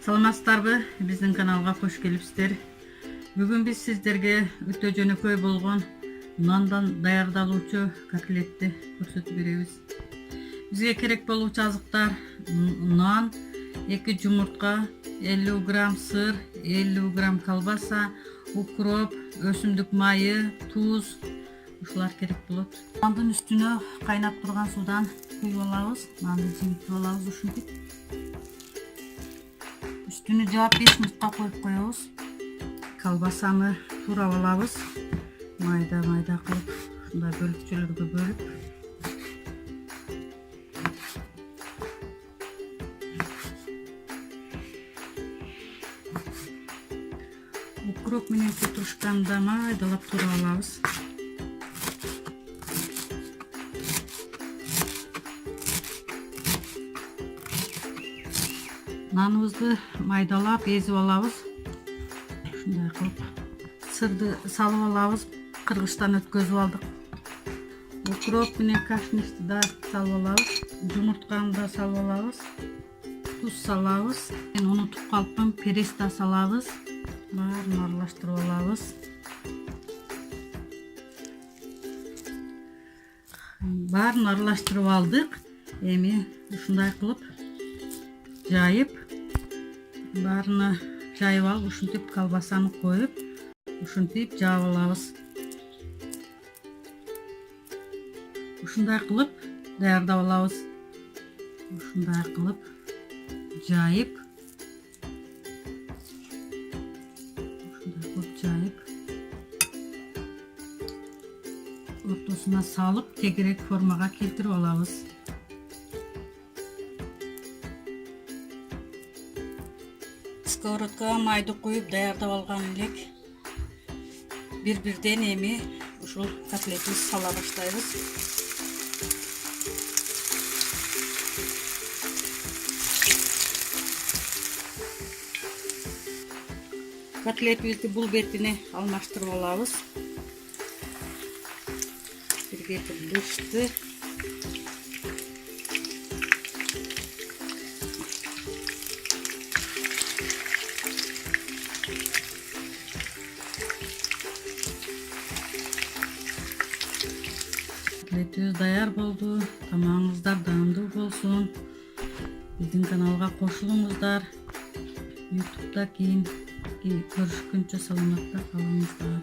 Саламатсыздарбы? Биздин каналга кош келипсиздер. Бүгүн биз сиздерге өтө жөнөкөй болгон нандан даярдалуучу котлетти көрсөтүп беребиз. Бизге керек болуучу азыктар: нан, 2 жумуртка, 50 грамм сыр, 50 грамм колбаса, укроп, өсүмдүк майы, туз. Ушулар керек болот. Нандын үстүнө кайнап турган судан куюп алабыз. Нанды жибитип алабыз ушинтип. Üstünü жаап 5 минутка коюп коебуз. Колбасаны туурап алабыз. Майда кылып, ушундай бөлүкчөлөргө бөлүп. Укроп менен петрушканы да майдалап туурап алабыз. Наныбызды майдалап эзип алабыз. Ушундай кылып. Сырды салып алабыз. Кыргычтан өткөзүп алдык. Укроп менен кашништи да салып алабыз. Жумуртканы да салып алабыз. Туз салабыз. Мен унутуп калыпмын, перес да салабыз. Баарын аралаштырып алабыз. Баарын аралаштырып алдык. Эми ушундай кылып жайып, баарына жайып алып, ушинтип колбасаны коюп, ушинтип жаап алабыз. Ушундай кылып даярдап алабыз. Ушундай кылып жайып, ортосуна салып, тегерек формага келтирип алабыз. Сковородкага майды куюп даярдап алган элек. Бир-бирден эми ушул котлетти сала баштайбыз. Котлетибизди бул бетине алмаштырып алабыз. Бир бети бышты. Котлетибиз даяр болду. Тамагыңыздар даамдуу болсун. Биздин каналга кошулуңуздар. YouTube'да кийин көрүшкөнчө саламатта калыңыздар.